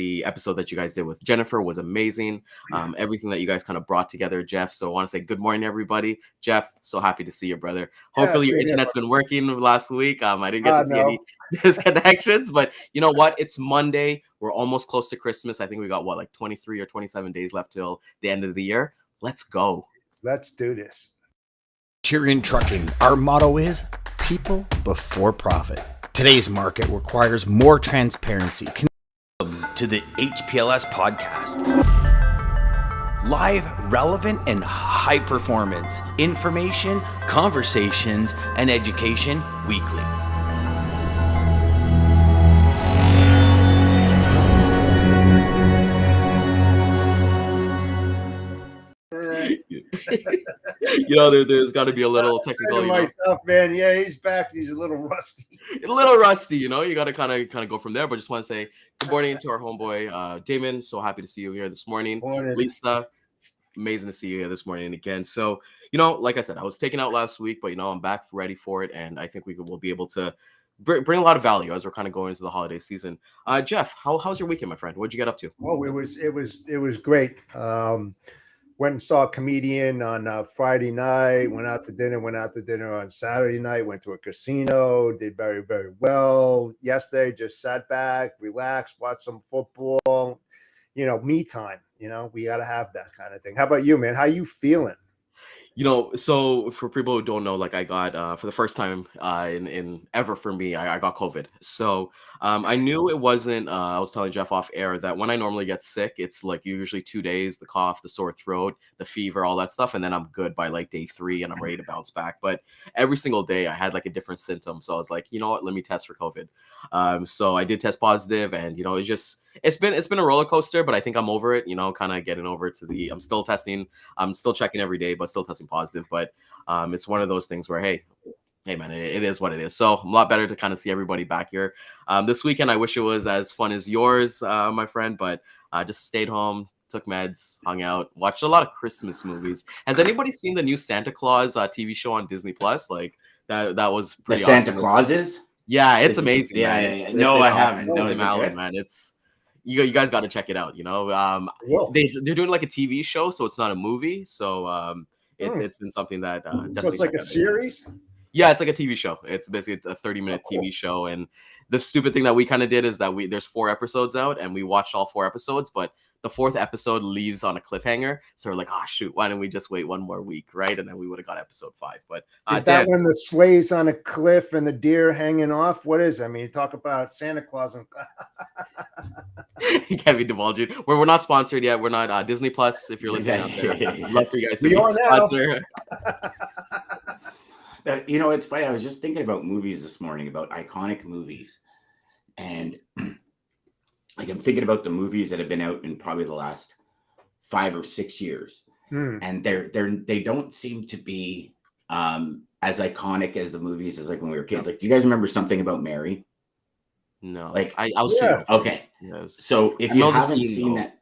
the episode that you guys did with Jennifer was amazing. Everything that you guys kind of brought together, Jeff. So I want to say good morning, everybody. Jeff, so happy to see you, brother. Hopefully your internet's been working last week. I didn't get to see any disconnections, but you know what? It's Monday. We're almost close to Christmas. I think we got like 23 or 27 days left till the end of the year. Let's go. Let's do this. Centurion Trucking. Our motto is people before profit. Today's market requires more transparency. To the HPLS podcast. Live, relevant, and high performance information, conversations, and education weekly. You know, there's got to be a little technical. Myself, man. Yeah, he's back. He's a little rusty. You know. You got to kind of go from there. But just want to say good morning to our homeboy, Daman. So happy to see you here this morning. Morning. Lisa, amazing to see you here this morning again. So, you know, like I said, I was taken out last week, but you know, I'm back ready for it, and I think we'll be able to bring a lot of value as we're kind of going into the holiday season. Jeff, how's your weekend, my friend? What'd you get up to? Oh, it was great. Went and saw a comedian on Friday night, went out to dinner on Saturday night, went to a casino, did very, very well. Yesterday, just sat back, relaxed, watched some football, you know, me time, you know, we got to have that kind of thing. How about you, man? How you feeling? You know, so for people who don't know, like I got for the first time in ever for me, I got COVID. So I knew it wasn't. I was telling Jeff off air that when I normally get sick, it's like usually 2 days: the cough, the sore throat, the fever, all that stuff, and then I'm good by like day 3, and I'm ready to bounce back. But every single day, I had like a different symptom. So I was like, you know what? Let me test for COVID. So I did test positive, and you know, it's been a roller coaster, but I think I'm over it. You know, kind of getting over to the. I'm still testing. I'm still checking every day, but still testing positive. But it's one of those things where hey man, it is what it is. So I'm a lot better to kind of see everybody back here this weekend. I wish it was as fun as yours, my friend, but I just stayed home, took meds, hung out, watched a lot of Christmas movies. Has anybody seen the new Santa Claus TV show on Disney Plus? Like that was pretty the awesome. Santa Clauses? Yeah, it's amazing. Yeah. No, I haven't. No, Alan, man. It's you guys got to check it out. You know, they're doing like a TV show, so it's not a movie. So it's been something that so it's like a series. Yeah, it's like a TV show. It's basically a 30-minute TV show. And the stupid thing that we kind of did is that there's 4 episodes out, and we watched all 4 episodes, but the 4th episode leaves on a cliffhanger. So we're like, oh shoot, why don't we just wait 1 more week, right? And then we would have got episode 5. But is that when the sleigh's on a cliff and the deer hanging off? What is it? I mean, you talk about Santa Claus and you can't be divulging. We're not sponsored yet. We're not Disney Plus. If you're listening out there, I'd love for you guys to be sponsored. You know, it's funny. I was just thinking about movies this morning, about iconic movies, and like I'm thinking about the movies that have been out in probably the last 5 or 6 years, and they don't seem to be as iconic as the movies as like when we were kids. Like, do you guys remember Something About Mary? No, like I was okay. Yes. So if you haven't seen that,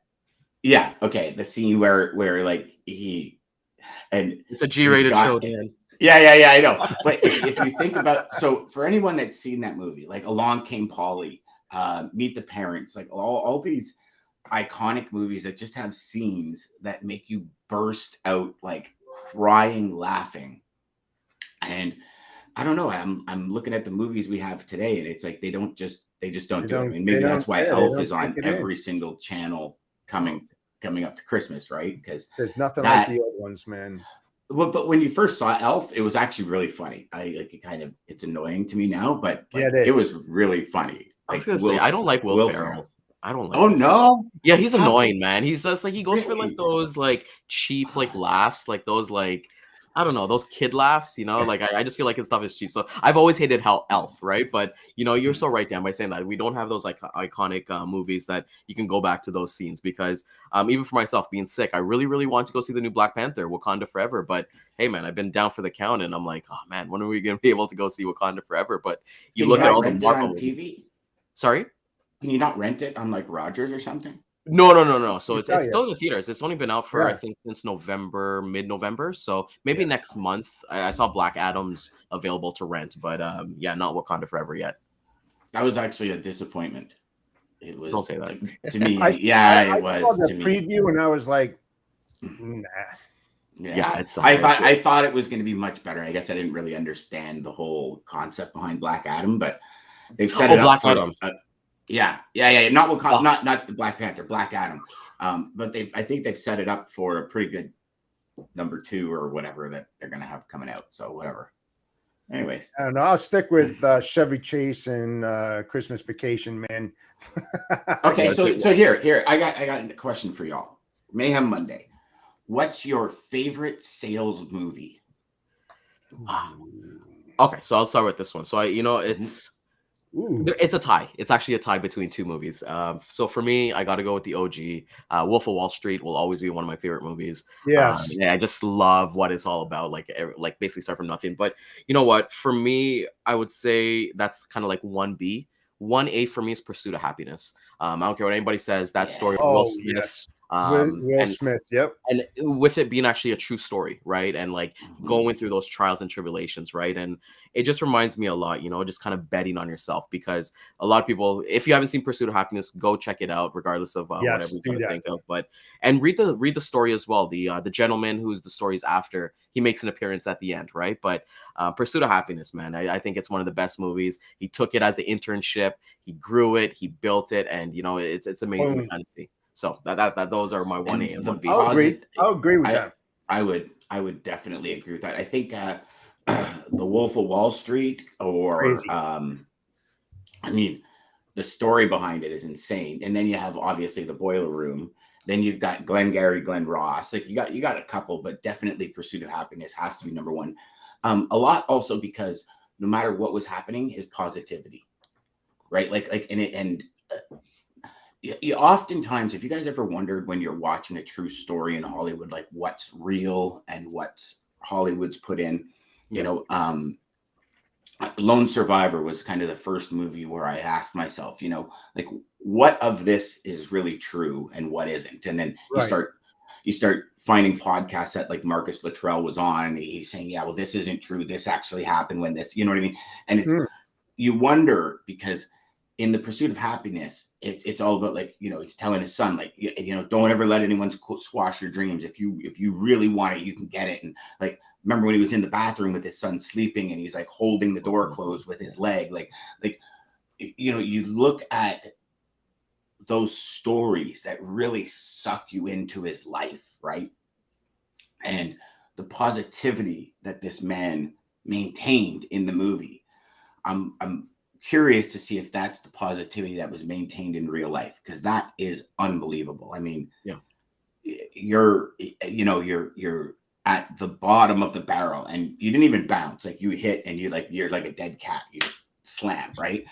yeah, okay, the scene where like it's a G-rated show, Dan. Yeah, I know. But if you think about, so for anyone that's seen that movie, like Along Came Polly, Meet the Parents, like all these iconic movies that just have scenes that make you burst out like crying, laughing. And I don't know. I'm looking at the movies we have today, and it's like they just don't do it. I mean, maybe that's why Elf is on every single channel coming up to Christmas, right? Because there's nothing like the old ones, man. Well, but when you first saw Elf, it was actually really funny. It's annoying to me now, but it was really funny. I was gonna say, I don't like Will Ferrell. I don't like. Oh no! Yeah, he's annoying, man. He's just like he goes for like those like cheap like laughs, like those like I don't know, those kid laughs, you know, like I just feel like his stuff is cheap. So I've always hated Elf, right? But you know, you're so right, Dan, by saying that we don't have those like iconic movies that you can go back to those scenes because even for myself being sick, I really, really want to go see the new Black Panther, Wakanda Forever. But hey, man, I've been down for the count, and I'm like, oh man, when are we gonna be able to go see Wakanda Forever? But you look at all the Marvel TV. Sorry, can you not rent it on like Rogers or something? No. So it's still in the theaters. It's only been out for I think since mid-November. So maybe next month. I saw Black Adam's available to rent, but not Wakanda Forever yet. That was actually a disappointment. it was Don't say that. to me. I It saw was the to me. preview and I was like, nah. Yeah, I thought it was going to be much better. I guess I didn't really understand the whole concept behind Black Adam, but they've set it up Black for Adam. yeah. Not not the Black Panther, Black Adam. But I think they've set it up for a pretty good number 2 or whatever that they're going to have coming out. So whatever. Anyways, I don't know. I'll stick with Chevy Chase and Christmas Vacation, man. okay. So here I got a question for y'all. Mayhem Monday. What's your favorite sales movie? Okay, so I'll start with this one. So it's a tie. It's actually a tie between 2 movies. So for me, I got to go with the OG. Wolf of Wall Street will always be one of my favorite movies. Yes. Yeah, I just love what it's all about. Like basically start from nothing. But you know what? For me, I would say that's kind of like 1B. 1A for me is Pursuit of Happiness. I don't care what anybody says. That story of Will Smith. Yes. Will Smith. Yep. And with it being actually a true story, right? And like going through those trials and tribulations, right? And it just reminds me a lot, just kind of betting on yourself, because a lot of people, if you haven't seen Pursuit of Happiness, go check it out, regardless of whatever you kind of think of. But and read the story as well. The gentleman who's the story's after, he makes an appearance at the end, right? But Pursuit of Happiness, man, I think it's one of the best movies. He took it as an internship, he grew it, he built it, and it's amazing to kind of see. So that those are my 1A and 1B. I'll agree with that. I would definitely agree with that. I think The Wolf of Wall Street, or I mean, the story behind it is insane. And then you have obviously The Boiler Room. Then you've got Glengarry Glen Ross. Like you got a couple, but definitely Pursuit of Happiness has to be number 1. A lot also because no matter what was happening, his positivity, right? You oftentimes, if you guys ever wondered when you're watching a true story in Hollywood, like what's real and what's Hollywood's put in, Lone Survivor was kind of the first movie where I asked myself, like what of this is really true and what isn't? And then you start finding podcasts that like Marcus Luttrell was on. He's saying, yeah, well, this isn't true. This actually happened when this, you know what I mean? And it's, you wonder, because in The Pursuit of Happiness, it's all about, like, he's telling his son, like, don't ever let anyone squash your dreams. If you really want it, you can get it. And like, remember when he was in the bathroom with his son sleeping and he's like holding the door closed with his leg, you look at those stories that really suck you into his life, right? And the positivity that this man maintained in the movie, I'm curious to see if that's the positivity that was maintained in real life, because that is unbelievable. I mean, you're at the bottom of the barrel and you didn't even bounce. Like you hit and you're like a dead cat. You slam, right?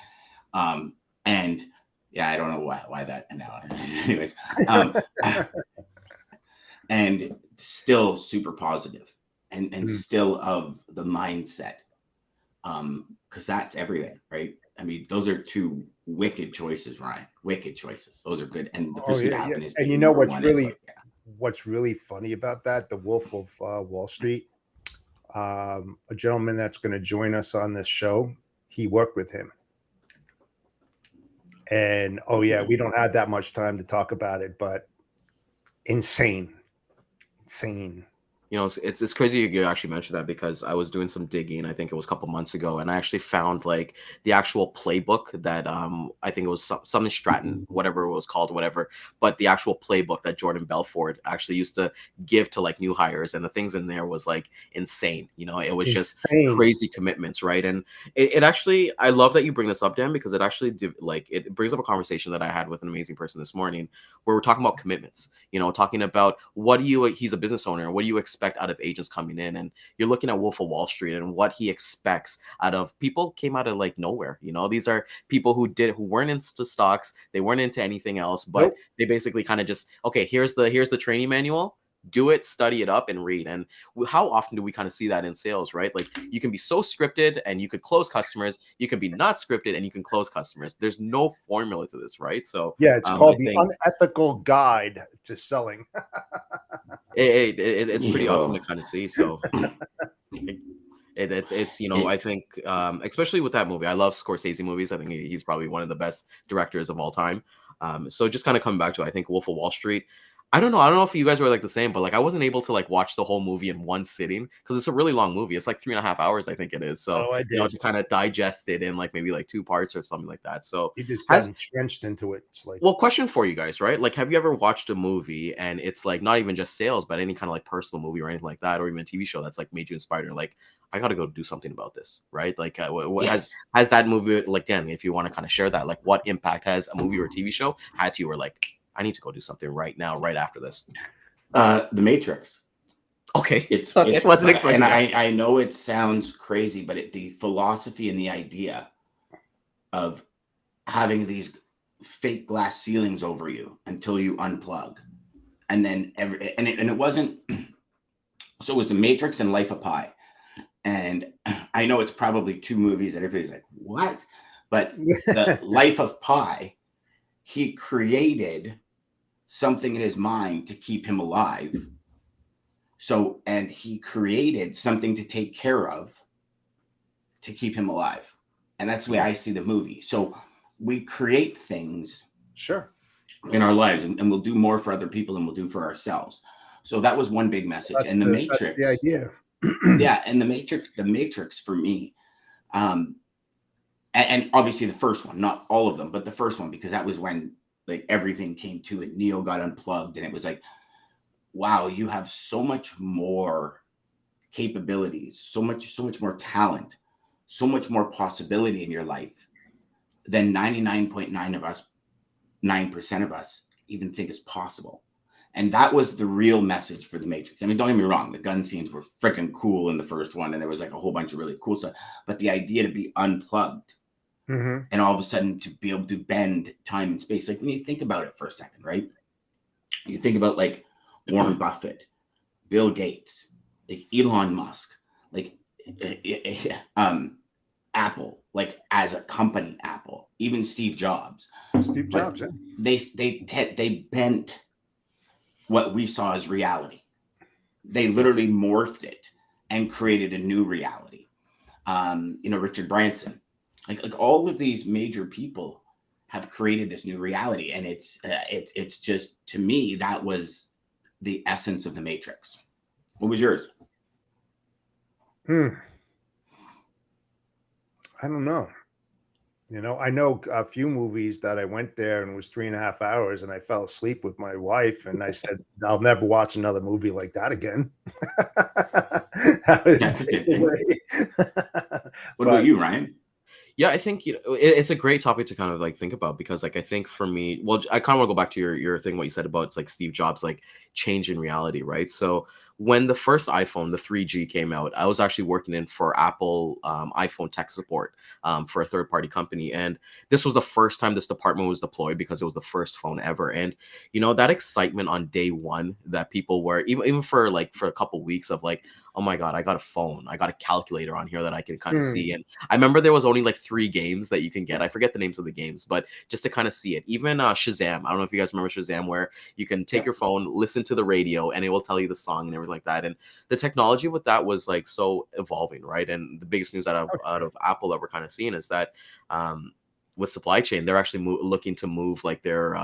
And yeah, I don't know why that now. Anyways, and still super positive and still of the mindset. Because that's everything, right? I mean, those are 2 wicked choices, Ryan. Wicked choices. Those are good. And the Pursuit of Happiness. And what's really funny about that, The Wolf of Wall Street, a gentleman that's going to join us on this show, he worked with him. And we don't have that much time to talk about it, but insane. It's crazy you actually mentioned that, because I was doing some digging, I think it was a couple months ago, and I actually found like the actual playbook that I think it was something Stratton, whatever it was called, but the actual playbook that Jordan Belfort actually used to give to like new hires, and the things in there was like insane. It was just crazy commitments, right? And it actually, I love that you bring this up, Dan, because it actually it brings up a conversation that I had with an amazing person this morning, where we're talking about commitments, talking about he's a business owner, what do you expect out of agents coming in? And you're looking at Wolf of Wall Street and what he expects out of people came out of like nowhere. These are people who weren't into stocks, they weren't into anything else, but they basically kind of just, okay, here's the training manual, do it, study it up, and read. And how often do we kind of see that in sales, right? Like you can be so scripted and you could close customers, you can be not scripted and you can close customers. There's no formula to this, right? So it's called the Unethical Guide to Selling. It's pretty awesome to kind of see. So It's It, I think especially with that movie, I love Scorsese movies. I think he's probably one of the best directors of all time. So just kind of coming back to, I think, Wolf of Wall Street. I don't know if you guys were like the same, but like I wasn't able to like watch the whole movie in one sitting because it's a really long movie. It's like 3.5 hours, I think it is. So Oh, I did. to kind of digest it in like maybe like two parts or something like that. So You just got has entrenched into it. It's like, well, question for you guys, right? Like, have you ever watched a movie and it's like not even just sales, but any kind of like personal movie or anything like that, or even a TV show that's like made you inspired? Or like, I got to go do something about this, right? Like, what yes. has that movie, like, Dan, if you want to kind of share that, like, what impact has a movie or a TV show had to you? Or like, I need to go do something right now, right after this. The Matrix. Okay, It's wasn't expecting and that. I know it sounds crazy, but the philosophy and the idea of having these fake glass ceilings over you until you unplug, and then it wasn't. So it was The Matrix and Life of Pi, and I know it's probably two movies that everybody's like, what? But the Life of Pi, he created something in his mind to keep him alive. So, and he created something to take care of to keep him alive. And that's the way I see the movie. So we create things sure, in our lives, and we'll do more for other people than we'll do for ourselves. So that was one big message. And the Matrix, that's the idea. yeah, and the Matrix for me, and obviously the first one, not all of them, but the first one, because that was when like everything came to it. Neo got unplugged, and it was like, wow, you have so much more capabilities, so much more talent, so much more possibility in your life than 99.9 of us, 9% of us even think is possible. And that was the real message for the Matrix. I mean, don't get me wrong, the gun scenes were freaking cool in the first one, and there was like a whole bunch of really cool stuff. But the idea to be unplugged and all of a sudden to be able to bend time and space, like when you think about it for a second, right? You think about like Warren Buffett, Bill Gates, like Elon Musk, like Apple, like as a company, Apple, even Steve Jobs. Steve Jobs, yeah. They bent what we saw as reality. They literally morphed it and created a new reality. Richard Branson, like all of these major people have created this new reality, and it's just, to me, that was the essence of the Matrix. What was yours? I don't know. I know a few movies that I went there and it was 3.5 hours, and I fell asleep with my wife, and I said, I'll never watch another movie like that again. That's a good thing. What about you, Ryan? Yeah, I think it's a great topic to kind of like think about, because like I think for me, well, I kind of want to go back to your thing, what you said about it's like Steve Jobs, like change in reality, right? So when the first iPhone, the 3G came out, I was actually working in for Apple iPhone tech support for a third party company, and this was the first time this department was deployed because it was the first phone ever. And that excitement on day one that people were even for a couple weeks of like, oh my God, I got a phone. I got a calculator on here that I can kind of see. And I remember there was only like 3 games that you can get. I forget the names of the games, but just to kind of see it. Even Shazam. I don't know if you guys remember Shazam, where you can take your phone, listen to the radio, and it will tell you the song and everything like that. And the technology with that was like so evolving, right? And the biggest news out of Apple that we're kind of seeing is that with supply chain, they're actually looking to move like their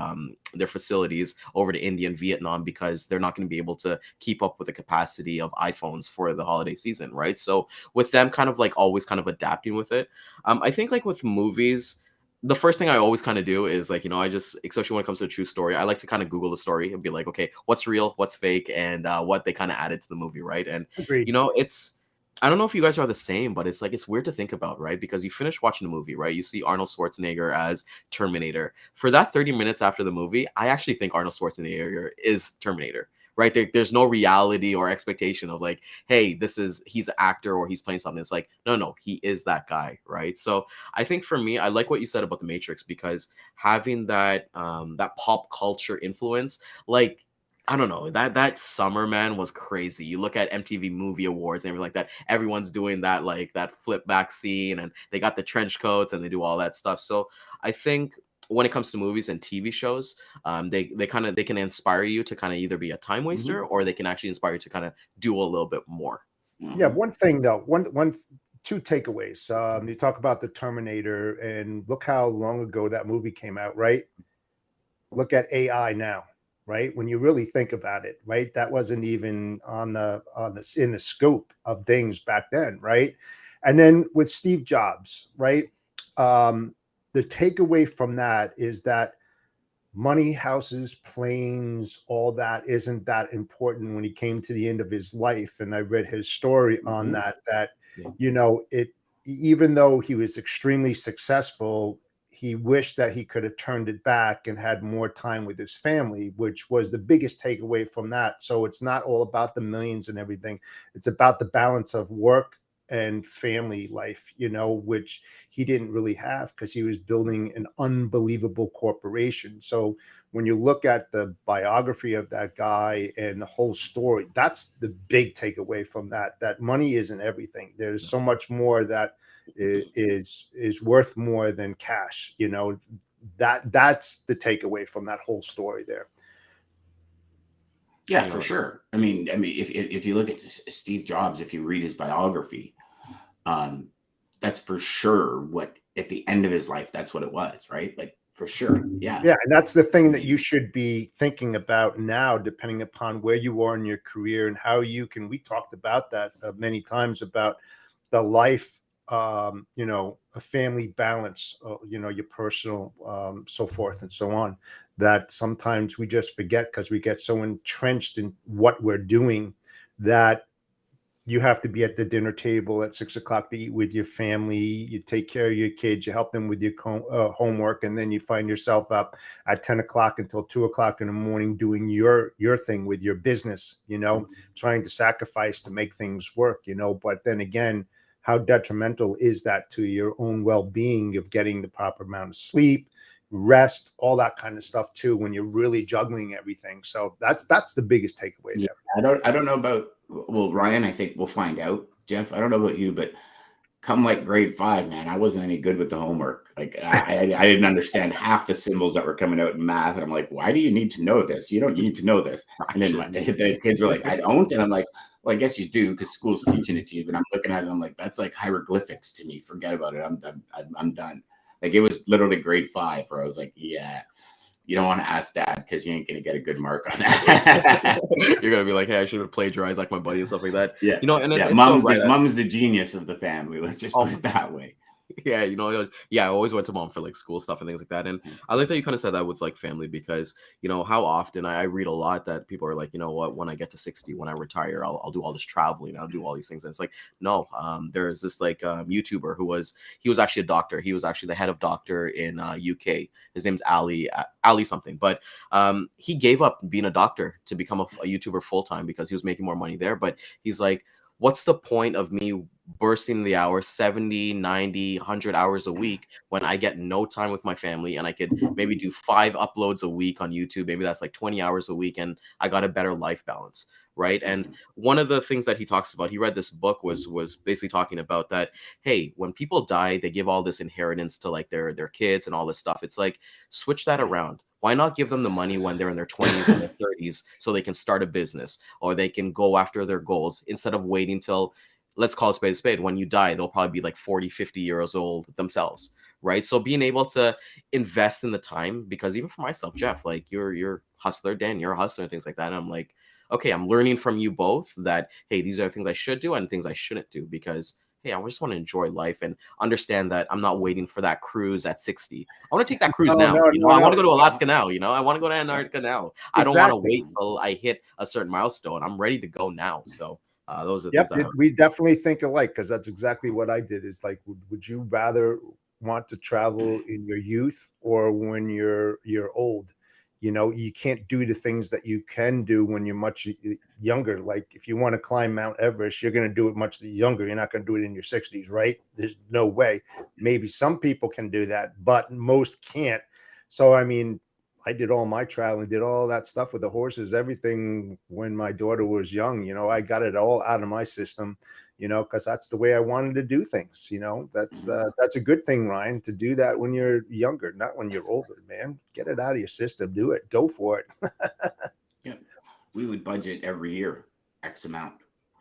facilities over to India and Vietnam, because they're not going to be able to keep up with the capacity of iPhones for the holiday season, right? So with them kind of like always kind of adapting with it, I think like with movies, the first thing I always kind of do is like, I just, especially when it comes to a true story, I like to kind of Google the story and be like, okay, what's real, what's fake, and what they kind of added to the movie, right? And Agreed. it's, I don't know if you guys are the same, but it's like, it's weird to think about, right? Because you finish watching the movie, right? You see Arnold Schwarzenegger as Terminator. For that 30 minutes after the movie, I actually think Arnold Schwarzenegger is Terminator, right? There's no reality or expectation of like, hey, he's an actor or he's playing something. It's like, no, he is that guy, right? So I think for me, I like what you said about The Matrix, because having that pop culture influence, like, I don't know, that summer, man, was crazy. You look at MTV Movie Awards and everything like that. Everyone's doing that, like that flip back scene, and they got the trench coats and they do all that stuff. So I think when it comes to movies and TV shows, they can inspire you to kind of either be a time waster or they can actually inspire you to kind of do a little bit more. Yeah, one thing though, two takeaways. You talk about the Terminator, and look how long ago that movie came out, right? Look at AI now, right? When you really think about it, right? That wasn't even in the scope of things back then, right? And then with Steve Jobs, right? The takeaway from that is that money, houses, planes, all that isn't that important when he came to the end of his life. And I read his story on that, Yeah. it, even though he was extremely successful, he wished that he could have turned it back and had more time with his family, which was the biggest takeaway from that. So it's not all about the millions and everything. It's about the balance of work and family life, which he didn't really have because he was building an unbelievable corporation. So when you look at the biography of that guy and the whole story, that's the big takeaway from that money isn't everything. There's so much more that is worth more than cash. That's the takeaway from that whole story there. Yeah, for sure. I mean, if you look at Steve Jobs, if you read his biography, that's for sure what at the end of his life, that's what it was, right? Like for sure. Yeah. Yeah. And that's the thing that you should be thinking about now, depending upon where you are in your career and how you can, we talked about that many times about the life, a family balance, your personal, so forth and so on, that sometimes we just forget because we get so entrenched in what we're doing that you have to be at the dinner table at 6 o'clock to eat with your family. You take care of your kids, you help them with your homework, and then you find yourself up at 10 o'clock until 2 o'clock in the morning doing your thing with your business, trying to sacrifice to make things work, but then again, how detrimental is that to your own well-being of getting the proper amount of sleep, rest, all that kind of stuff too, when you're really juggling everything. So that's the biggest takeaway there. I don't know about, well, Ryan, I think we'll find out. Jeff, I don't know about you, but come like grade 5, man, I wasn't any good with the homework. Like I didn't understand half the symbols that were coming out in math. And I'm like, why do you need to know this? You don't need to know this. And then the kids were like, I don't. And I'm like, well, I guess you do because school's teaching it to you. But I'm looking at it, I'm like, that's like hieroglyphics to me. Forget about it. I'm done. I'm done. Like it was literally grade 5 where I was like, yeah, you don't want to ask dad because you ain't going to get a good mark on that. You're going to be like, hey, I should have plagiarized like my buddy and stuff like that. Yeah. And it's mom's, so right. Mom's the genius of the family. Let's just put it that way. Yeah, I always went to mom for like school stuff and things like that. And I like that you kind of said that with like family because, how often I read a lot that people are like, you know what, when I get to 60, when I retire, I'll do all this traveling, I'll do all these things. And it's like, no, there's this like YouTuber he was actually a doctor. He was actually the head of doctor in UK. His name's Ali something. But he gave up being a doctor to become a YouTuber full time because he was making more money there. But he's like, what's the point of me bursting the hours 70, 90, 100 hours a week when I get no time with my family and I could maybe do 5 uploads a week on YouTube? Maybe that's like 20 hours a week and I got a better life balance, right? And one of the things that he talks about, he read this book was basically talking about that, hey, when people die, they give all this inheritance to like their kids and all this stuff. It's like, switch that around. Why not give them the money when they're in their 20s and their 30s so they can start a business or they can go after their goals instead of waiting till, let's call a spade, when you die, they'll probably be like 40, 50 years old themselves, right? So being able to invest in the time, because even for myself, Jeff, like you're hustler, Dan, you're a hustler and things like that. And I'm like, okay, I'm learning from you both that, hey, these are things I should do and things I shouldn't do because hey, I just want to enjoy life and understand that I'm not waiting for that cruise at 60. I want to take that cruise now. I want to go to Alaska now. I want to go to Antarctica now. I don't want to wait till I hit a certain milestone. I'm ready to go now. So those are things. We definitely think alike because that's exactly what I did. Is like, would you rather want to travel in your youth or when you're old? You can't do the things that you can do when you're much younger. Like if you want to climb Mount Everest, you're going to do it much younger. You're not going to do it in your 60s, right? There's no way. Maybe some people can do that, but most can't. So, I mean, I did all my traveling, did all that stuff with the horses, everything when my daughter was young. I got it all out of my system, because that's the way I wanted to do things. That's a good thing, Ryan, to do that when you're younger, not when you're older, man. Get it out of your system. Do it. Go for it. Yeah. We would budget every year X amount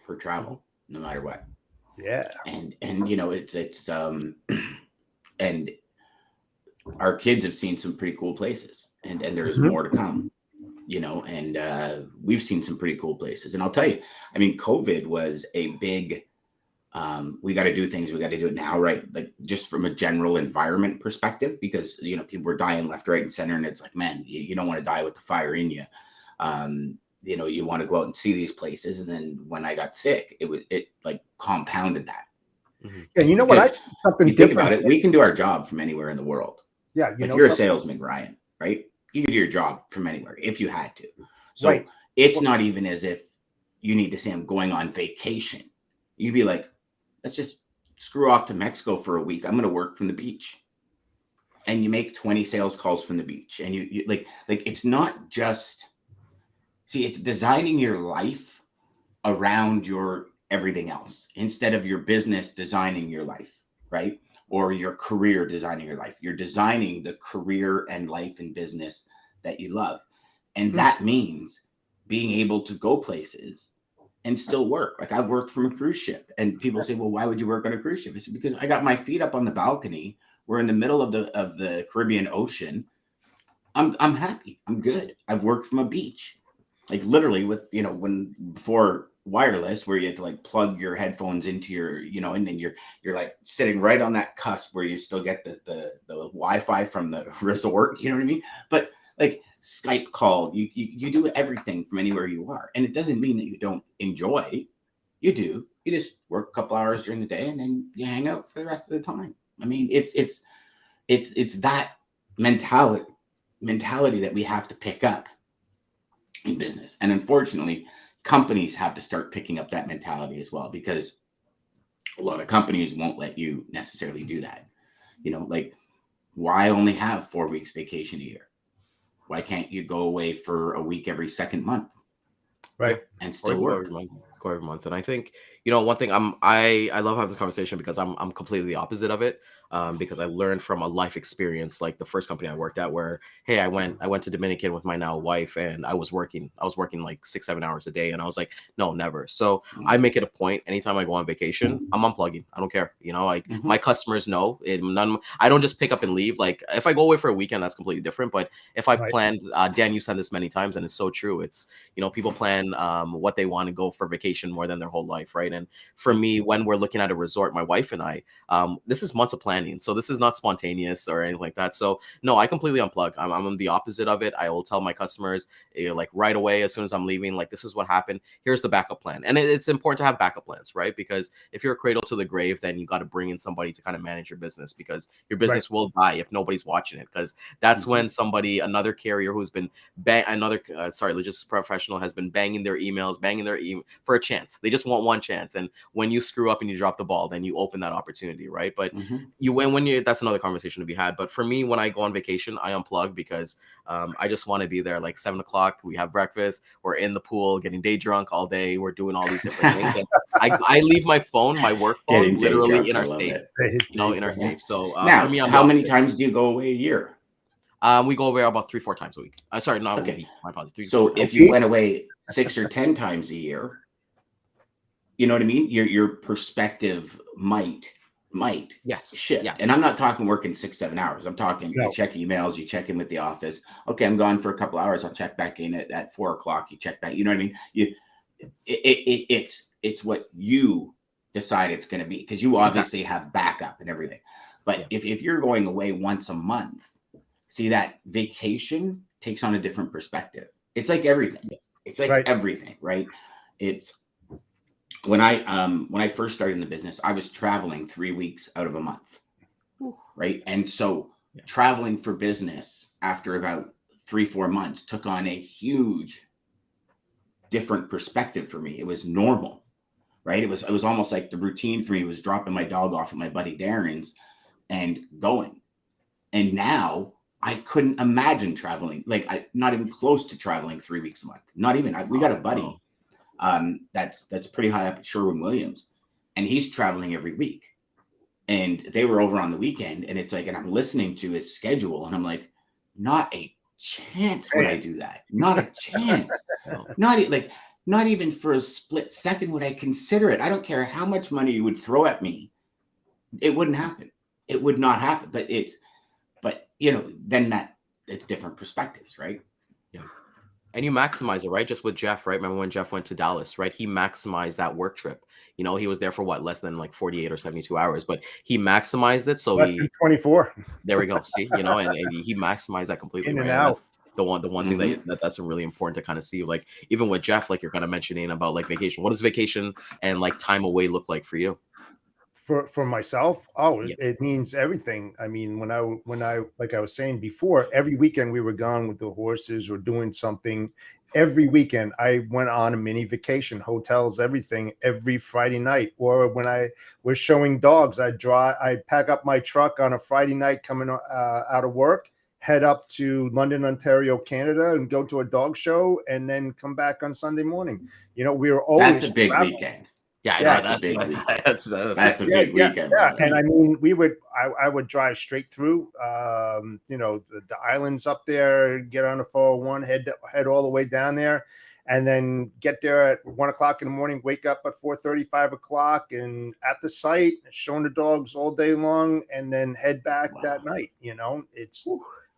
for travel. no matter what. Yeah. And it's and our kids have seen some pretty cool places, and there's more to come, and we've seen some pretty cool places. And I'll tell you, I mean, COVID was a big, we got to do things, we got to do it now, right? Like just from a general environment perspective, because, people were dying left, right, and center. And it's like, man, you don't want to die with the fire in you. You want to go out and see these places. And then when I got sick, it like compounded that. And you know what? I see something you different. Think about it. We can do our job from anywhere in the world. Yeah. You're a salesman, Ryan, right? You can do your job from anywhere if you had to. So it's not even as if you need to say, I'm going on vacation. You'd be like, let's just screw off to Mexico for a week. I'm going to work from the beach. And you make 20 sales calls from the beach. And you like it's not just, it's designing your life around your everything else instead of your business designing your life, right? Or your career designing your life. You're designing the career and life and business that you love. And that means being able to go places and still work. Like I've worked from a cruise ship, and people say, well, why would you work on a cruise ship? It's because I got my feet up on the balcony. We're in the middle of the Caribbean Ocean. I'm happy. I'm good. I've worked from a beach. Like literally with, before wireless, where you had to like plug your headphones into your, and then you're like sitting right on that cusp where you still get the Wi-Fi from the resort, you know what I mean? But like Skype call, you do everything from anywhere you are. And it doesn't mean that you don't enjoy. You do. You just work a couple hours during the day and then you hang out for the rest of the time. I mean, it's that mentality that we have to pick up in business. And unfortunately, companies have to start picking up that mentality as well, because a lot of companies won't let you necessarily do that. Like, why only have 4 weeks vacation a year? Why can't you go away for a week every second month? Right. And still work. Go every month. And I think, one thing I love having this conversation because I'm completely the opposite of it. Because I learned from a life experience, like the first company I worked at, where, hey, I went to Dominican with my now wife, and I was working like 6-7 hours a day. And I was like, no, never. So I make it a point, anytime I go on vacation, I'm unplugging. I don't care. My customers know it. I don't just pick up and leave. Like if I go away for a weekend, that's completely different. But if I've planned, Dan, you said this many times, and it's so true. It's, people plan what they want to go for vacation more than their whole life. Right. And for me, when we're looking at a resort, my wife and I, this is months of planning. So this is not spontaneous or anything like that. So no, I completely unplug. I'm the opposite of it. I will tell my customers like right away, as soon as I'm leaving, like, this is what happened. Here's the backup plan. And it's important to have backup plans, right? Because if you're a cradle to the grave, then you got to bring in somebody to kind of manage your business, because your business will die if nobody's watching it. Because that's when another carrier who's been logistics professional has been banging their emails, for a chance. They just want one chance. And when you screw up and you drop the ball, then you open that opportunity, right? But that's another conversation to be had. But for me, when I go on vacation, I unplug, because I just want to be there like 7 o'clock. We have breakfast. We're in the pool getting day drunk all day. We're doing all these different things. And I leave my phone, my work phone, literally in our safe. In our safe. So now, for me, how many times do you go away a year? We go away about 3-4 times a week. Sorry, not a week. My apologies. So if you went away 6 or 10 times a year, you know what I mean? Your perspective might shift. Yes. And I'm not talking working 6-7 hours. I'm talking you check emails, you check in with the office. Okay, I'm gone for a couple hours. I'll check back in at 4 o'clock. You check back. You know what I mean? It's what you decide it's going to be, because you obviously have backup and everything. But if you're going away once a month, see, that vacation takes on a different perspective. It's like everything. It's like everything, right? It's when I first started in the business, I was traveling 3 weeks out of a month. Right. And so traveling for business after about 3-4 months took on a huge different perspective for me. It was normal, right? It was almost like the routine for me was dropping my dog off at my buddy Darren's and going. And now I couldn't imagine traveling, not even close to traveling 3 weeks a month. Not even. We got a buddy that's pretty high up at Sherwin-Williams, and he's traveling every week. And they were over on the weekend, and it's like, and I'm listening to his schedule, and I'm like, not a chance would I do that. Not a chance. Not like not even for a split second would I consider it. I don't care how much money you would throw at me. It wouldn't happen. It would not happen. But then it's different perspectives, right? Yeah. And you maximize it, right? Just with Jeff, right? Remember when Jeff went to Dallas, right? He maximized that work trip. He was there for what, less than like 48 or 72 hours, but he maximized it. So Less than 24. there we go. See, and he maximized that completely, In and right? And out. that's the one thing that's really important to kind of see. Like even with Jeff, like you're kind of mentioning about like vacation. What does vacation and like time away look like for you? For myself, Yeah. it means everything. I mean, when I like I was saying before, every weekend we were gone with the horses or doing something. Every weekend I went on a mini vacation, hotels, everything, every Friday night. Or when I was showing dogs, I'd pack up my truck on a Friday night coming out of work, head up to London, Ontario, Canada, and go to a dog show, and then come back on Sunday morning. We were always That's a big traveling. weekend. Yeah, Yeah, that's a big weekend. That's a big weekend. Yeah. And I mean, I would drive straight through, the islands up there, get on the 401, head all the way down there, and then get there at 1 o'clock in the morning, wake up at 4:30, 5 o'clock, and at the site, showing the dogs all day long, and then head back that night.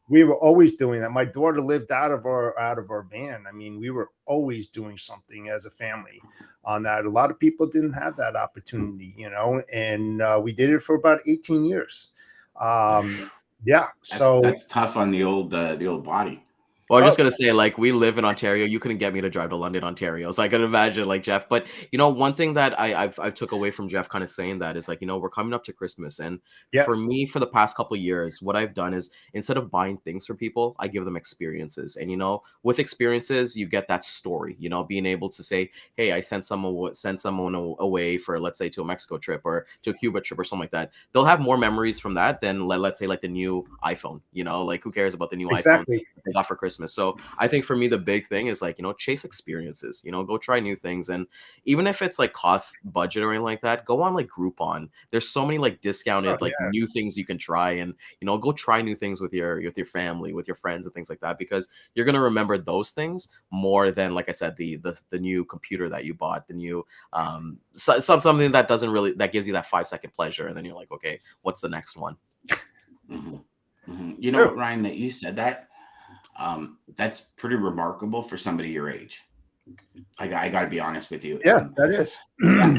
We were always doing that. My daughter lived out of our van. I mean, we were always doing something as a family on that. A lot of people didn't have that opportunity, and we did it for about 18 years. Yeah. So that's tough on the old body. Well, I'm just gonna say, like, we live in Ontario. You couldn't get me to drive to London, Ontario. So I can imagine, like, Jeff. But one thing that I've took away from Jeff kind of saying that is like, we're coming up to Christmas, and for yes, me, for the past couple of years, what I've done is instead of buying things for people, I give them experiences. And with experiences, you get that story. Being able to say, hey, I sent someone away for, let's say, to a Mexico trip or to a Cuba trip or something like that. They'll have more memories from that than let's say like the new iPhone. Like who cares about the new iPhone they got for Christmas? So I think for me, the big thing is like, chase experiences, go try new things. And even if it's like cost budget or anything like that, go on like Groupon. There's so many like discounted, new things you can try, and, go try new things with your family, with your friends and things like that, because you're going to remember those things more than, like I said, the new computer that you bought, the new, something that that gives you that 5-second pleasure. And then you're like, okay, what's the next one? Mm-hmm. Mm-hmm. You know what, Ryan, that you said that, that's pretty remarkable for somebody your age. I got to be honest with you. Yeah, that is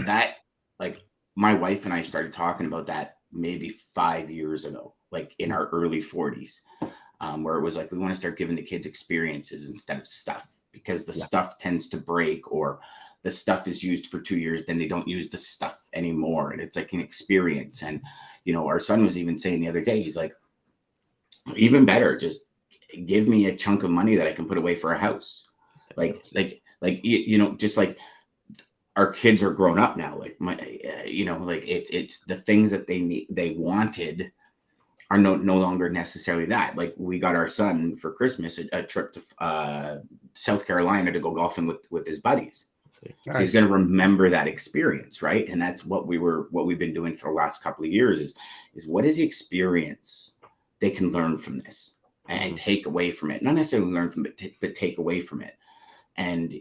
that like my wife and I started talking about that maybe 5 years ago, like in our early 40s, where it was like, we want to start giving the kids experiences instead of stuff, because the stuff tends to break, or the stuff is used for 2 years, then they don't use the stuff anymore. And it's like an experience. And, our son was even saying the other day, he's like, even better, just give me a chunk of money that I can put away for a house. Just like our kids are grown up now. Like it's the things that they wanted are no longer necessarily that. Like we got our son for Christmas a trip to South Carolina to go golfing with his buddies. So he's going to remember that experience, right? And that's what we've been doing for the last couple of years is what is the experience they can learn from this and take away from it. Not necessarily learn from it, but take away from it. And,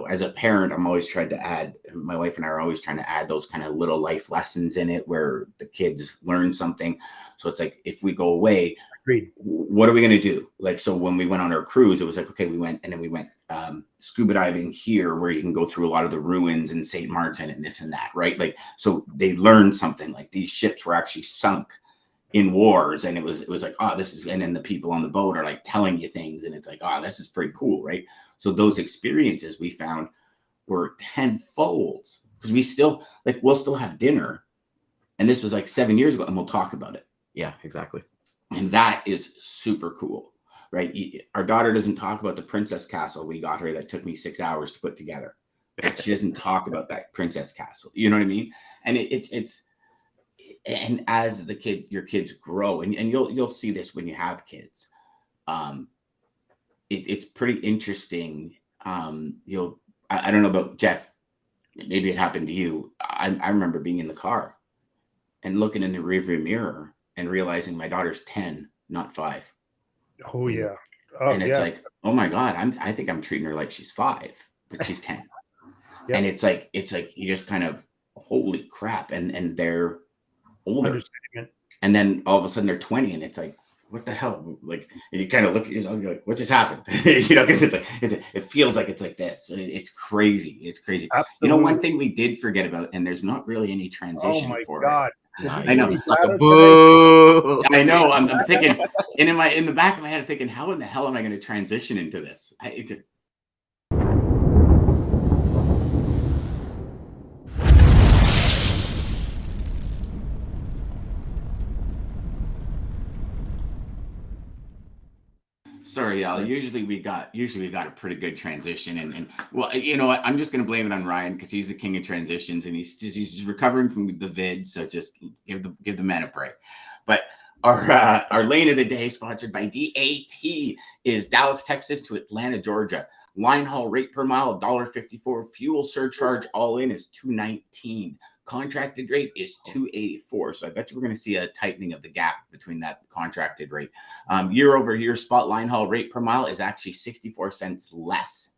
as a parent, my wife and I are always trying to add those kind of little life lessons in it where the kids learn something. So it's like, if we go away, what are we going to do? Like, so when we went on our cruise, it was like, okay, we went scuba diving here, where you can go through a lot of the ruins in St. Martin and this and that, right? Like, so they learned something, like these ships were actually sunk in wars, and it was like, oh, this is, and then the people on the boat are like telling you things, and it's like, oh, this is pretty cool, right? So those experiences we found were tenfold, because we'll still have dinner, and this was like 7 years ago, and we'll talk about it. Yeah, exactly. And that is super cool, right? Our daughter doesn't talk about the princess castle we got her that took me 6 hours to put together. She doesn't talk about that princess castle. You know what I mean? And it's and as your kids grow, and you'll see this when you have kids, it's pretty interesting. I don't know about Jeff, maybe it happened to you. I remember being in the car and looking in the rearview mirror and realizing my daughter's 10, not 5. Oh yeah. And it's like, oh my God, I think I'm treating her like she's 5, but she's 10. Yep. And it's like you just kind of, holy crap, and they're older, Understatement. and then all of a sudden they're 20, and it's like, what the hell? Like, and you kind of look at yourself, you're like, what just happened? Because it's like it feels like it's like this. It's crazy. It's crazy. Absolutely. One thing we did forget about, and there's not really any Oh transition my for God. it. Nice. I know. Sucker. Boo. I know. I'm thinking, and in the back of my head, thinking, how in the hell am I going to transition into this? Sorry, y'all. Usually we got a pretty good transition, and well, you know what? I'm just gonna blame it on Ryan because he's the king of transitions, and he's just recovering from the vid. So just give the man a break. But our lane of the day, sponsored by DAT, is Dallas, Texas to Atlanta, Georgia. Line haul rate per mile $1.54. Fuel surcharge all in is $2.19. Contracted rate is $2.84. So I bet you we're going to see a tightening of the gap between that contracted rate. Year over year, spot line haul rate per mile is actually 64 cents less.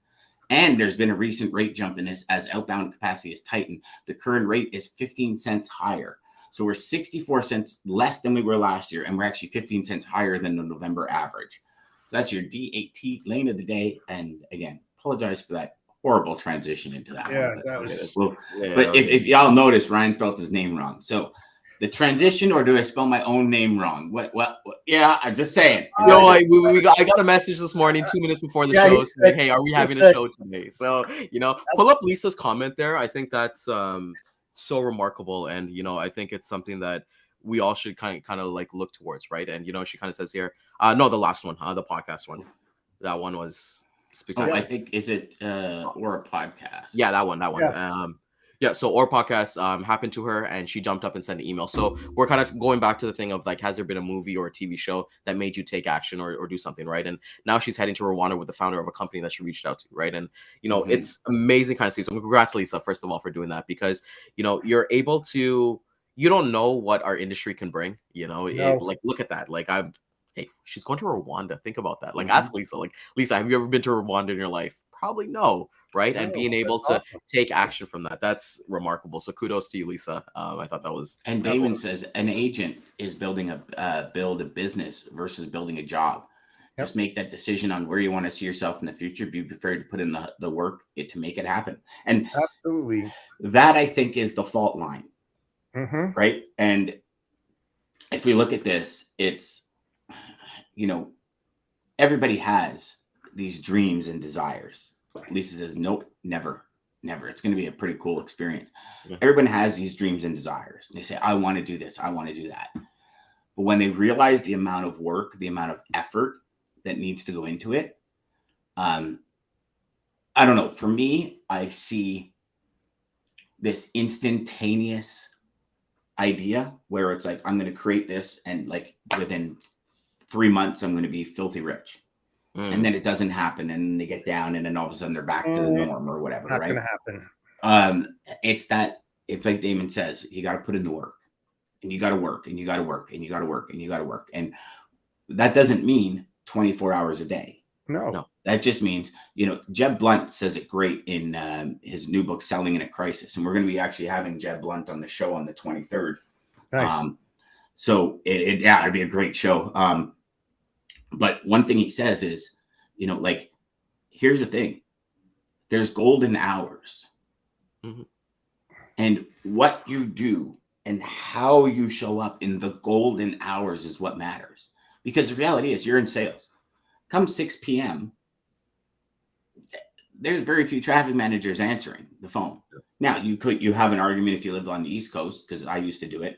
And there's been a recent rate jump in this as outbound capacity is tightened. The current rate is 15 cents higher. So we're 64 cents less than we were last year, and we're actually 15 cents higher than the November average. So that's your DAT lane of the day. And again, apologize for that horrible transition into that Yeah, one. that was. But if y'all notice, Ryan spelled his name wrong. So the transition, or do I spell my own name wrong? What? Yeah, I'm just saying. No, I got a message this morning, 2 minutes before the show, saying, "Hey, are we having a show today?" So pull up Lisa's comment there. I think that's so remarkable, and I think it's something that we all should kind of like look towards, right? And she kind of says here, no, the last one, the podcast one, that one was spectacular. I think is it or a podcast? Yeah, that one. Yeah. So Or podcast happened to her, and she jumped up and sent an email. So we're kind of going back to the thing of like, has there been a movie or a TV show that made you take action or do something, right? And now she's heading to Rwanda with the founder of a company that she reached out to, right? And it's amazing kind of see. So congrats, Lisa, first of all, for doing that, because you're able to. You don't know what our industry can bring. Like look at that. Like hey, she's going to Rwanda. Think about that. Like ask Lisa. Like Lisa, have you ever been to Rwanda in your life? Probably no. Right. And being able to take action from that's remarkable. So kudos to you, Lisa. I thought that was. And Daman says an agent is building build a business versus building a job. Just make that decision on where you want to see yourself in the future. Be prepared to put in the work to make it happen. And absolutely, that I think is the fault line. Right. And if we look at this, it's, everybody has these dreams and desires. Lisa says, nope, never. It's going to be a pretty cool experience. Everyone has these dreams and desires. They say, I want to do this. I want to do that. But when they realize the amount of work, the amount of effort that needs to go into it, I don't know. For me, I see this instantaneous idea where it's like, I'm going to create this, and like within 3 months, I'm going to be filthy rich. And then it doesn't happen, and they get down, and then all of a sudden they're back to the norm or whatever. Not right? Going to happen. It's like Daman says, you got to put in the work, and you got to work, and you got to work, and you got to work, and you got to work. And that doesn't mean 24 hours a day. No. That just means, Jeb Blunt says it great in his new book, Selling in a Crisis. And we're going to be actually having Jeb Blunt on the show on the 23rd. Nice. So it'd be a great show. But one thing he says is, like, here's the thing. There's golden hours. And what you do and how you show up in the golden hours is what matters. Because the reality is you're in sales. Come 6 p.m., there's very few traffic managers answering the phone. Now, you have an argument if you lived on the East Coast, because I used to do it.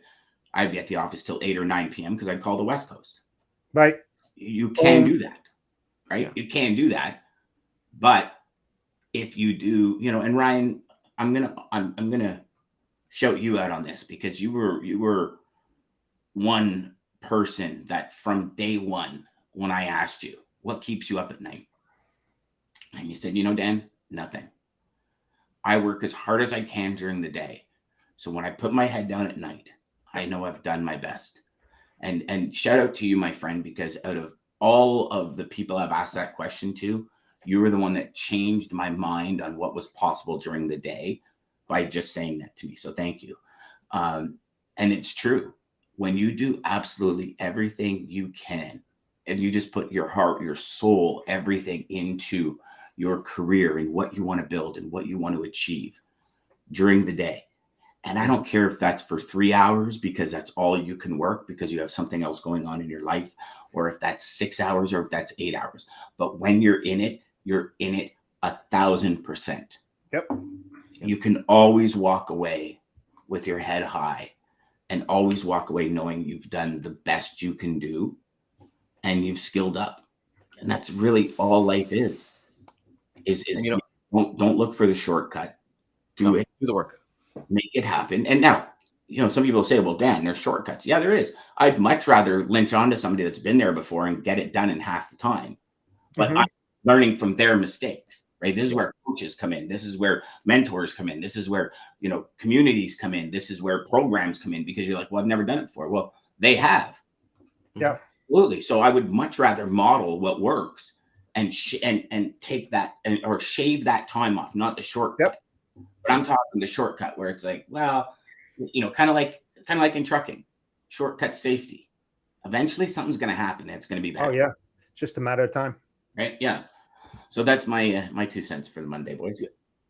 I'd be at the office till 8 or 9 p.m. because I'd call the West Coast. Right. You can do that, right? Yeah. You can do that. But if you do, and Ryan, I'm gonna shout you out on this, because you were one person that from day one, when I asked you, what keeps you up at night? And you said, Dan, nothing. I work as hard as I can during the day. So when I put my head down at night, I know I've done my best. And shout out to you, my friend, because out of all of the people I've asked that question to, You were the one that changed my mind on what was possible during the day by just saying that to me. So thank you. And it's true. When you do absolutely everything you can, and you just put your heart, your soul, everything into your career and what you want to build and what you want to achieve during the day. And I don't care if that's for 3 hours because that's all you can work because you have something else going on in your life, or if that's 6 hours or if that's 8 hours. But when you're in it 1,000%. Yep. You can always walk away with your head high and always walk away knowing you've done the best you can do and you've skilled up. And that's really all life is don't look for the shortcut. Do the work. Make it happen. And now, some people say, well, Dan, there's shortcuts. Yeah, there is. I'd much rather lynch onto somebody that's been there before and get it done in half the time. But I'm learning from their mistakes, right? This is where coaches come in. This is where mentors come in. This is where, communities come in. This is where programs come in because you're like, well, I've never done it before. Well, they have. Yeah, absolutely. So I would much rather model what works and take that or shave that time off, not the shortcut. Yep. But I'm talking the shortcut where it's like, well, kind of like in trucking, shortcut safety. Eventually something's going to happen. And it's going to be bad. Oh yeah. It's just a matter of time. Right. Yeah. So that's my 2 cents for the Monday, boys.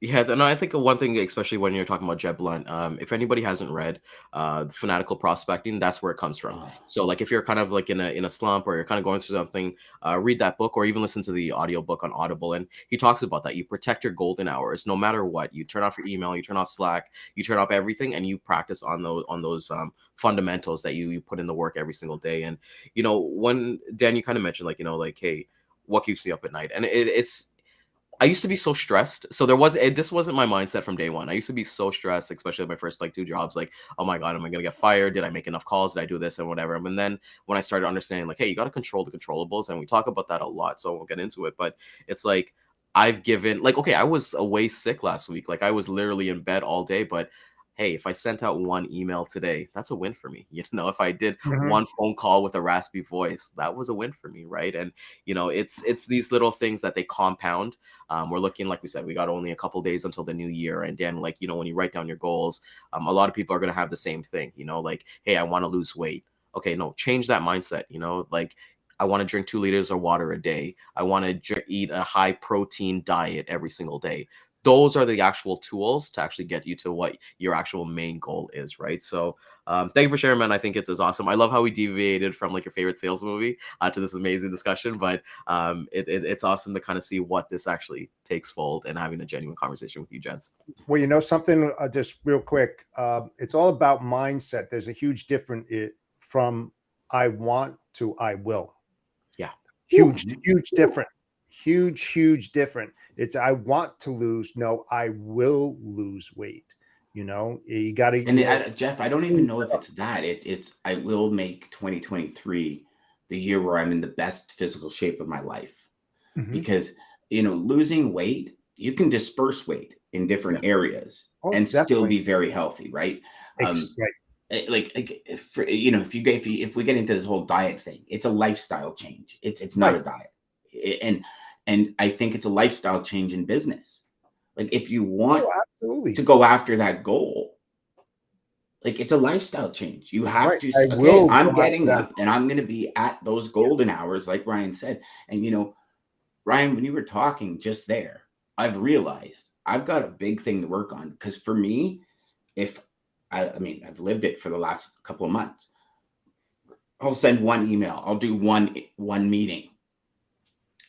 Yeah, no, I think one thing, especially when you're talking about Jeb Blunt, if anybody hasn't read Fanatical Prospecting, that's where it comes from. So like if you're kind of like in a slump or you're kind of going through something, read that book or even listen to the audiobook on Audible. And he talks about that. You protect your golden hours no matter what. You turn off your email, you turn off Slack, you turn off everything, and you practice on those fundamentals that you put in the work every single day. And when Dan, you kind of mentioned hey, what keeps me up at night? And it's I used to be so stressed. So this wasn't my mindset from day one. I used to be so stressed, especially my first 2 jobs. Like, oh my God, am I going to get fired? Did I make enough calls? Did I do this and whatever? And then when I started understanding hey, you got to control the controllables. And we talk about that a lot. So I won't get into it, but it's like, I've given okay, I was away sick last week. Like I was literally in bed all day, but hey, if I sent out one email today, that's a win for me. If I did one phone call with a raspy voice, that was a win for me, right? And it's these little things that they compound. We're looking, like we said, we got only a couple days until the new year, and then when you write down your goals, a lot of people are gonna have the same thing. Hey, I want to lose weight. Okay, no, change that mindset. I want to drink 2 liters of water a day. I want to eat a high protein diet every single day. Those are the actual tools to actually get you to what your actual main goal is, right? So thank you for sharing, man. I think it's awesome. I love how we deviated from your favorite sales movie to this amazing discussion, but it's awesome to kind of see what this actually takes fold and having a genuine conversation with you, gents. Well, something just real quick. It's all about mindset. There's a huge difference from I want to I will. Yeah. Huge difference. Huge difference. It's I want to lose. No, I will lose weight. You got to. And Jeff, I don't even know if it's that. It's I will make 2023 the year where I'm in the best physical shape of my life. Because losing weight, you can disperse weight in different areas and still be very healthy, right? Right. If we get into this whole diet thing, it's a lifestyle change. It's not a diet. And I think it's a lifestyle change in business. If you want to go after that goal, it's a lifestyle change. You have to say, okay, I'm getting up and I'm going to be at those golden hours, like Ryan said. And, Ryan, when you were talking just there, I've realized I've got a big thing to work on. Because for me, I've lived it for the last couple of months. I'll send one email. I'll do one meeting.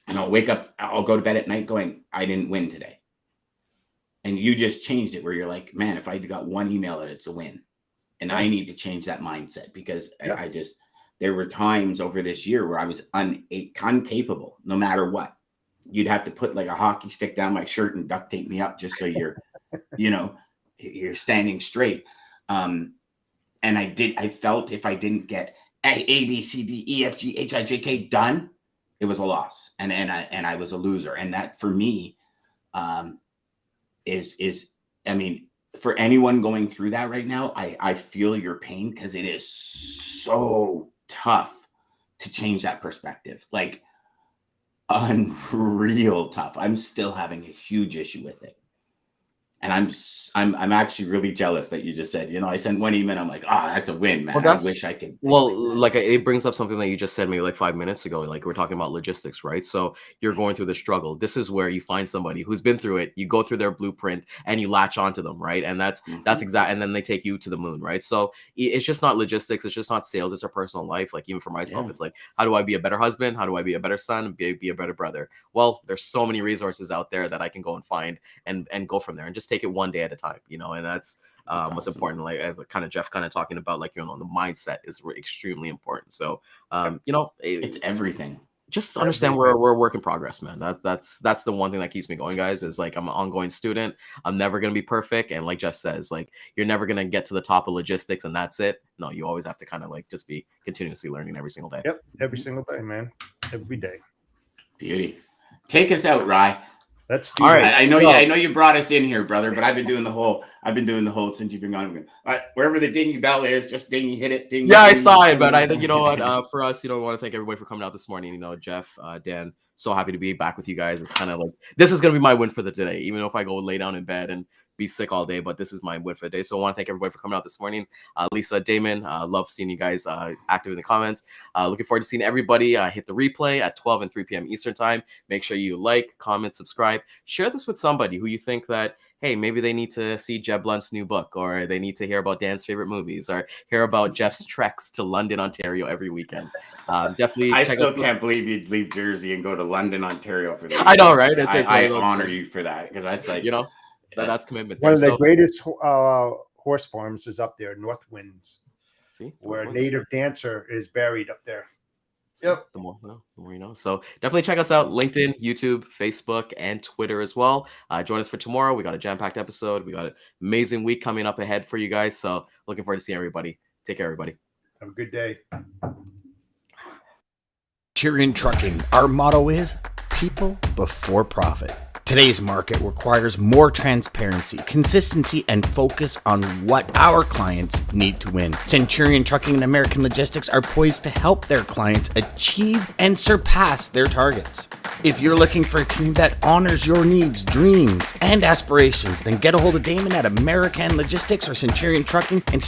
And I'll wake up, I'll go to bed at night going, I didn't win today. And you just changed it where you're like, man, if I got one email, it's a win. And I need to change that mindset because there were times over this year where I was incapable, no matter what. You'd have to put a hockey stick down my shirt and duct tape me up just so you're, you're standing straight. And I felt if I didn't get A, B, C, D, E, F, G, H, I, J, K done, it was a loss, and I was a loser, and that for me, for anyone going through that right now, I feel your pain because it is so tough to change that perspective. unreal tough. I'm still having a huge issue with it. And I'm actually really jealous that you just said, I sent one email. I'm like, that's a win, man. Well, I wish I could. like it brings up something that you just said maybe like 5 minutes ago. Like we're talking about logistics, right? So you're going through the struggle. This is where you find somebody who's been through it. You go through their blueprint and you latch onto them, right? And that's exact. And then they take you to the moon, right? So it's just not logistics. It's just not sales. It's our personal life. Like even for myself, it's like, how do I be a better husband? How do I be a better son? Be a better brother? Well, there's so many resources out there that I can go and find and go from there and just take it one day at a time, and that's what's important. Like as kind of Jeff kind of talking about, like, the mindset is extremely important. So it's everything. Just understand we're a work in progress, man. That's the one thing that keeps me going, guys, is like I'm an ongoing student. I'm never gonna be perfect, and like Jeff says, like you're never gonna get to the top of logistics and that's it. No, you always have to kind of like just be continuously learning every single day. Yep, every single day, man. Every day. Beauty. Take us out, Rye. Let's do all it. right. I know you brought us in here, brother, but I've been doing the whole since you've been gone. Wherever the dingy bell is, just ding, hit it, ding. Yeah, ding, I saw it, but I think for us, we want to thank everybody for coming out this morning. Jeff, Dan, so happy to be back with you guys. It's kind of like this is gonna be my win for the day, even if I go lay down in bed and be sick all day, but this is my win for the day. So I want to thank everybody for coming out this morning. Lisa, Daman, love seeing you guys active in the comments. Looking forward to seeing everybody hit the replay at 12 and 3 p.m. Eastern time. Make sure you like, comment, subscribe, share this with somebody who you think that, hey, maybe they need to see Jeb Blunt's new book, or they need to hear about Dan's favorite movies, or hear about Jeff's treks to London, Ontario every weekend. Definitely. I still can't believe you'd leave Jersey and go to London, Ontario for that. I know, right? I honor you for that, because that's like, that's commitment. One of the greatest horse farms is up there, Northwinds. See, where a native dancer is buried up there. Yep. The more you know. So definitely check us out: LinkedIn, YouTube, Facebook, and Twitter as well. Join us for tomorrow. We got a jam-packed episode. We got an amazing week coming up ahead for you guys. So looking forward to seeing everybody. Take care, everybody. Have a good day. Centurion Trucking, our motto is people before profit. Today's market requires more transparency, consistency, and focus on what our clients need to win. Centurion Trucking and American Logistics are poised to help their clients achieve and surpass their targets. If you're looking for a team that honors your needs, dreams, and aspirations, then get a hold of Daman at American Logistics or Centurion Trucking and